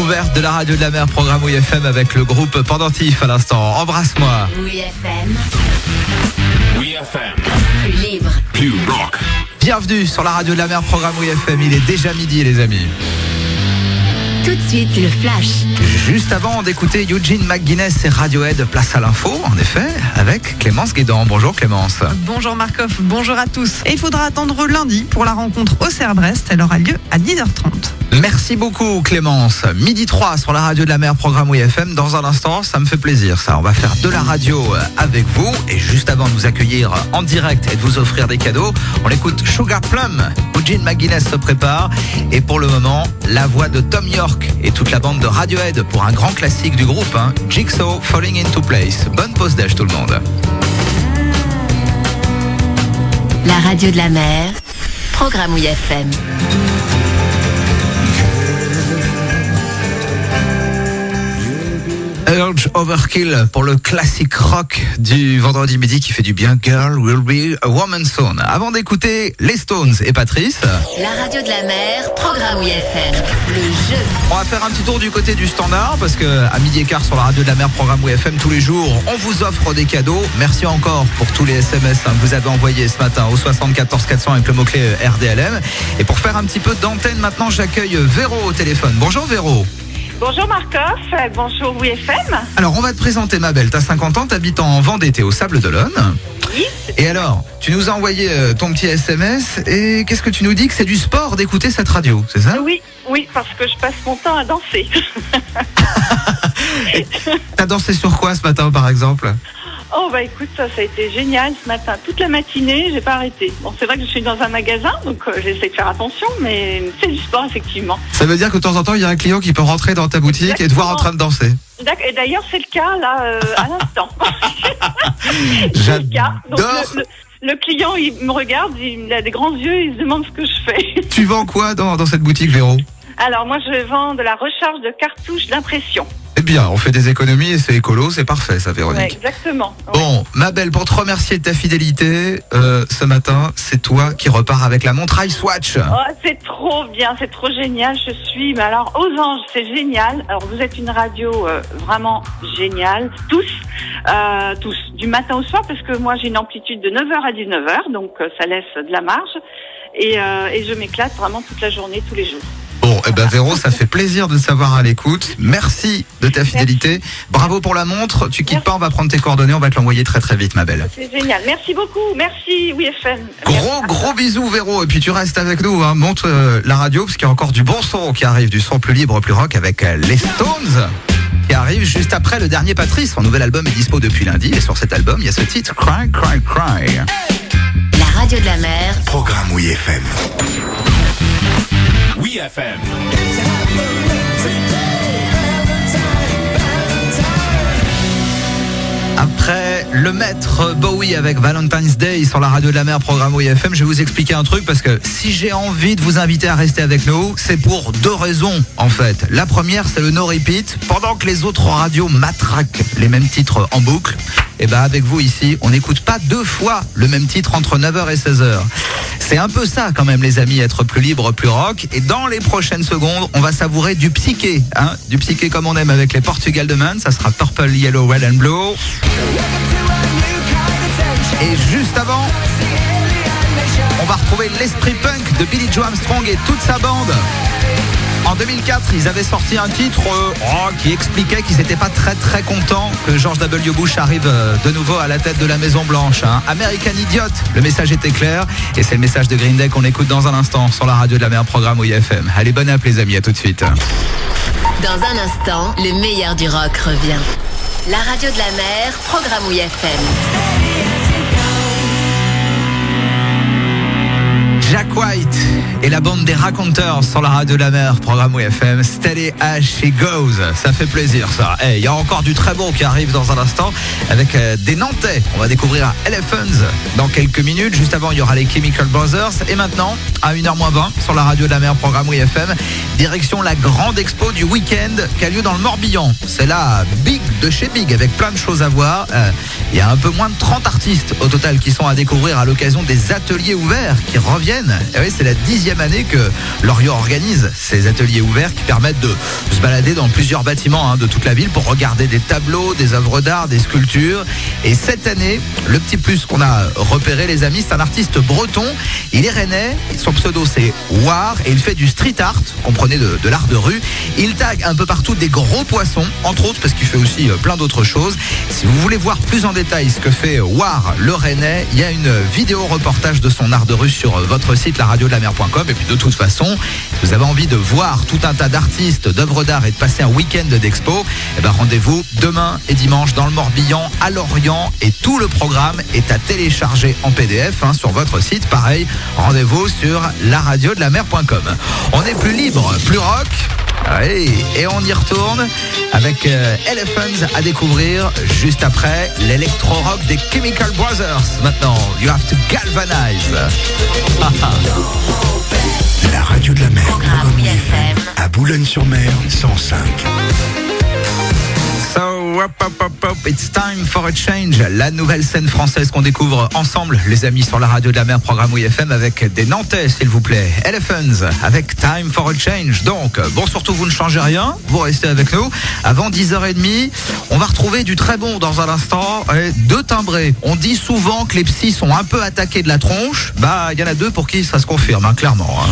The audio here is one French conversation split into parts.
découverte de la radio de la mer, programme Oui FM avec le groupe Pendentif à l'instant. Embrasse-moi. Oui FM. Oui FM. Plus libre. Plus rock. Bienvenue sur la radio de la mer, programme Oui FM. Il est déjà midi les amis. Tout de suite, le flash. Juste avant d'écouter Eugene McGuinness et Radiohead, place à l'info, en effet, avec Clémence Guédan. Bonjour Clémence. Bonjour Marcoff, bonjour à tous. Et il faudra attendre lundi pour la rencontre au Cerf-Brest. Elle aura lieu à 10h30. Merci beaucoup Clémence. Midi 3 sur la radio de la mer, programme Oui FM. Dans un instant, ça me fait plaisir ça. On va faire de la radio avec vous. Et juste avant de vous accueillir en direct et de vous offrir des cadeaux, on écoute Sugar Plum. Eugene McGuinness se prépare. Et pour le moment, la voix de Tom York et toute la bande de Radiohead pour un grand classique du groupe, Jigsaw, Falling Into Place. Bonne pause d'âge tout le monde. La radio de la mer, programme Oui FM. Urge Overkill pour le classique rock du vendredi midi qui fait du bien. Girl Will Be a Woman Soon. Avant d'écouter les Stones et Patrice, La radio de la mer, programme Oui FM. Le jeu. on va faire un petit tour du côté du standard parce que à midi et quart sur la radio de la mer, programme Oui FM tous les jours, on vous offre des cadeaux. Merci encore pour tous les SMS que vous avez envoyés ce matin au 74 400 avec le mot-clé RDLM. Et pour faire un petit peu d'antenne maintenant, j'accueille Véro au téléphone. Bonjour Véro. Bonjour Marcoff, bonjour Oui FM. Alors on va te présenter ma belle, t'as 50 ans, t'habites en Vendée, t'es au Sable d'Olonne. Oui. Et alors, tu nous as envoyé ton petit SMS et qu'est-ce que tu nous dis que c'est du sport d'écouter cette radio, c'est ça? Oui, parce que je passe mon temps à danser. T'as dansé sur quoi ce matin par exemple? Oh bah écoute, ça a été génial ce matin. Toute la matinée, j'ai pas arrêté. Bon, c'est vrai que je suis dans un magasin, donc j'essaie de faire attention, mais c'est du sport effectivement. Ça veut dire que de temps en temps, il y a un client qui peut rentrer dans ta boutique et te voir en train de danser. Et d'ailleurs, c'est le cas là, à l'instant. C'est le cas. Donc, J'adore. le client, il me regarde, il a des grands yeux, il se demande ce que je fais. Tu vends quoi dans cette boutique, Véro? Alors moi, je vends de la recharge de cartouches d'impression. Eh bien, on fait des économies et c'est écolo, c'est parfait ça, Ouais, Véronique. exactement. Ouais. Bon, ma belle, pour te remercier de ta fidélité, ce matin, c'est toi qui repars avec la montre iSwatch. Oh, c'est trop bien, c'est trop génial. Je suis, mais alors, aux anges, c'est génial. Alors, vous êtes une radio vraiment géniale. Tous, du matin au soir, parce que moi, j'ai une amplitude de 9h à 19h, donc ça laisse de la marge. Et je m'éclate vraiment toute la journée, tous les jours. Bon, eh ben Véro, ça fait plaisir de te savoir à l'écoute. Merci de ta fidélité. Bravo pour la montre. Tu quittes pas, on va prendre tes coordonnées, on va te l'envoyer très très vite, ma belle. C'est génial. Merci beaucoup. Merci, Oui FM. Gros bisous, Véro. Et puis tu restes avec nous, monte la radio, parce qu'il y a encore du bon son qui arrive, du son plus libre, plus rock, avec les Stones, qui arrive juste après le dernier Patrice. Son nouvel album est dispo depuis lundi, et sur cet album, il y a ce titre, Cry, Cry, Cry. La radio de la mer, Programme Oui FM. Oui FM. Après le maître Bowie avec Valentine's Day sur la radio de la mer, programme Oui FM, je vais vous expliquer un truc parce que si j'ai envie de vous inviter à rester avec nous, c'est pour deux raisons en fait. La première, c'est le no repeat. Pendant que les autres radios matraquent les mêmes titres en boucle, et ben avec vous ici, on n'écoute pas deux fois le même titre entre 9h et 16h. C'est un peu ça quand même les amis, être plus libre, plus rock. Et dans les prochaines secondes, on va savourer du psyché, du psyché comme on aime avec les Portugal de Man. Ça sera Purple, Yellow, Red and Blue. Et juste avant, on va retrouver l'esprit punk de Billy Joe Armstrong et toute sa bande. En 2004, ils avaient sorti un titre qui expliquait qu'ils n'étaient pas très très contents que George W. Bush arrive de nouveau à la tête de la Maison Blanche. American Idiot, le message était clair et c'est le message de Green Day qu'on écoute dans un instant sur la radio de la mer, programme Oui FM. Allez, bonne app les amis, à tout de suite. dans un instant, le meilleur du rock revient. La radio de la mer, programme Oui FM. Jack White et la bande des Raconteurs sur la radio de la mer, programme Oui FM. Steady as she goes, ça fait plaisir ça. Il y a encore du très bon qui arrive dans un instant avec des Nantais. On va découvrir Elephants dans quelques minutes. Juste avant, il y aura les Chemical Brothers. Et maintenant, à 1h20 sur la radio de la mer, programme Oui FM, direction la grande expo du week-end qui a lieu dans le Morbihan. C'est là Big de chez Big avec plein de choses à voir. Il y a un peu moins de 30 artistes au total qui sont à découvrir à l'occasion des ateliers ouverts qui reviennent Et oui, c'est la 10e année que Loriot organise ces ateliers ouverts qui permettent de se balader dans plusieurs bâtiments de toute la ville pour regarder des tableaux, des œuvres d'art, des sculptures. Et cette année, le petit plus qu'on a repéré, les amis, c'est un artiste breton. Il est rennais, son pseudo c'est War et il fait du street art, comprenez de l'art de rue. Il tag un peu partout des gros poissons, entre autres parce qu'il fait aussi plein d'autres choses. Si vous voulez voir plus en détail ce que fait War le rennais, il y a une vidéo reportage de son art de rue sur votre site laradiodelammer.com. Et puis de toute façon, si vous avez envie de voir tout un tas d'artistes, d'œuvres d'art et de passer un week-end d'expo, rendez-vous demain et dimanche dans le Morbihan, à Lorient, et tout le programme est à télécharger en PDF sur votre site. Pareil, rendez-vous sur laradiodelammer.com. On est plus libre, plus rock. Oui, et on y retourne avec Elephants à découvrir juste après l'électro-rock des Chemical Brothers. Maintenant, You Have to Galvanize. La radio de la mer, Programme WeFM. à Boulogne-sur-Mer, 105. So, it's time for a change. La nouvelle scène française qu'on découvre ensemble, les amis, sur la radio de la mer, programme WeFM, avec des Nantais, s'il vous plaît. Elephants, avec Time for a Change. Donc, bon, surtout, vous ne changez rien, vous restez avec nous. Avant 10h30, on va retrouver du très bon dans un instant. Deux timbrés. On dit souvent que les psys sont un peu attaqués de la tronche. Bah, il y en a deux pour qui ça se confirme, clairement.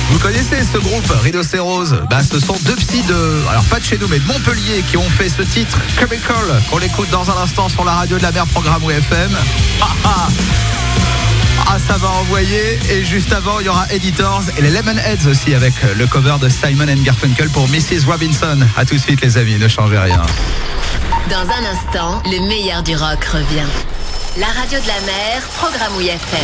Vous connaissez ce groupe, Rhinocéros? Ce sont deux psys alors pas de chez nous, mais de Montpellier, qui ont fait ce titre, Chemical, qu'on l'écoute dans un instant sur la radio de la mer, programme WeFM. Ça va envoyer. Et juste avant, il y aura Editors et les Lemonheads aussi, avec le cover de Simon & Garfunkel pour Mrs. Robinson. A tout de suite, les amis, ne changez rien. Dans un instant, le meilleur du rock revient. La radio de la mer, programme WeFM.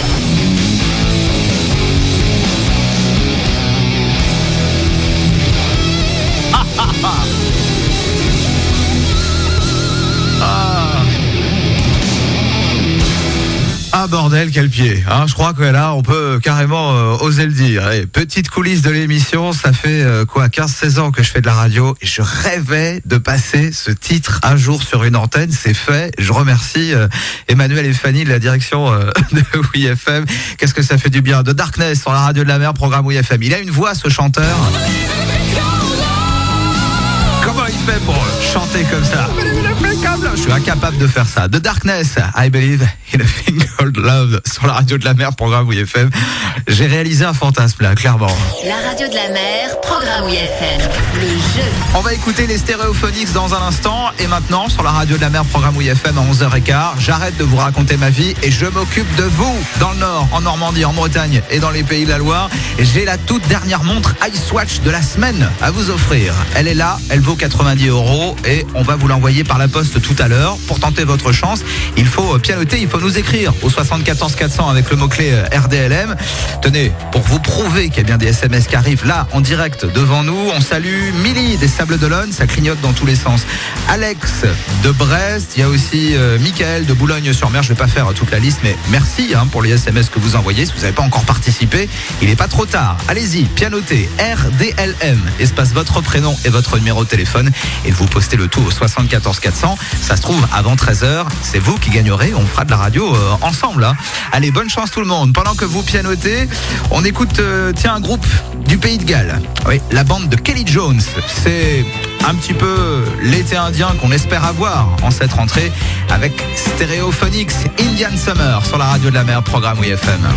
Bordel, quel pied, je crois que là on peut carrément oser le dire. Et petite coulisse de l'émission, ça fait 15-16 ans que je fais de la radio et je rêvais de passer ce titre un jour sur une antenne. C'est fait. Je remercie Emmanuel et Fanny de la direction de WeFM. Qu'est-ce que ça fait du bien. De Darkness sur la radio de la mer, programme WeFM. Il a une voix, ce chanteur. Comment il fait pour chanter comme ça? Je suis incapable de faire ça. The Darkness, I Believe in a Thing Called Love sur la radio de la mer, programme WeFM. J'ai réalisé un fantasme là, clairement. La radio de la mer, programme WeFM. Le jeu. On va écouter les Stereophonics dans un instant. Et maintenant, sur la radio de la mer, programme WeFM à 11h15, j'arrête de vous raconter ma vie et je m'occupe de vous. Dans le Nord, en Normandie, en Bretagne et dans les Pays de la Loire. J'ai la toute dernière montre Icewatch de la semaine à vous offrir. Elle est là, elle vaut 90 € et on va vous l'envoyer par la poste tout à l'heure. Pour tenter votre chance, il faut pianoter, il faut nous écrire au 74 400 avec le mot-clé RDLM. Tenez, pour vous prouver qu'il y a bien des SMS qui arrivent là en direct devant nous, on salue Milly des Sables d'Olonne, ça clignote dans tous les sens. Alex de Brest, il y a aussi Mickaël de Boulogne-sur-Mer. Je vais pas faire toute la liste, mais merci pour les SMS que vous envoyez. Si vous n'avez pas encore participé, il n'est pas trop tard. Allez-y, pianotez RDLM, espace votre prénom et votre numéro de téléphone, et vous postez le tout au 74 400. Ça se trouve avant 13h, c'est vous qui gagnerez. On fera de la radio ensemble. Allez, bonne chance tout le monde. Pendant que vous pianotez, on écoute un groupe du Pays de Galles. Oui, la bande de Kelly Jones. C'est un petit peu l'été indien qu'on espère avoir en cette rentrée avec Stereophonics, Indian Summer sur la radio de la mer, programme WeFM.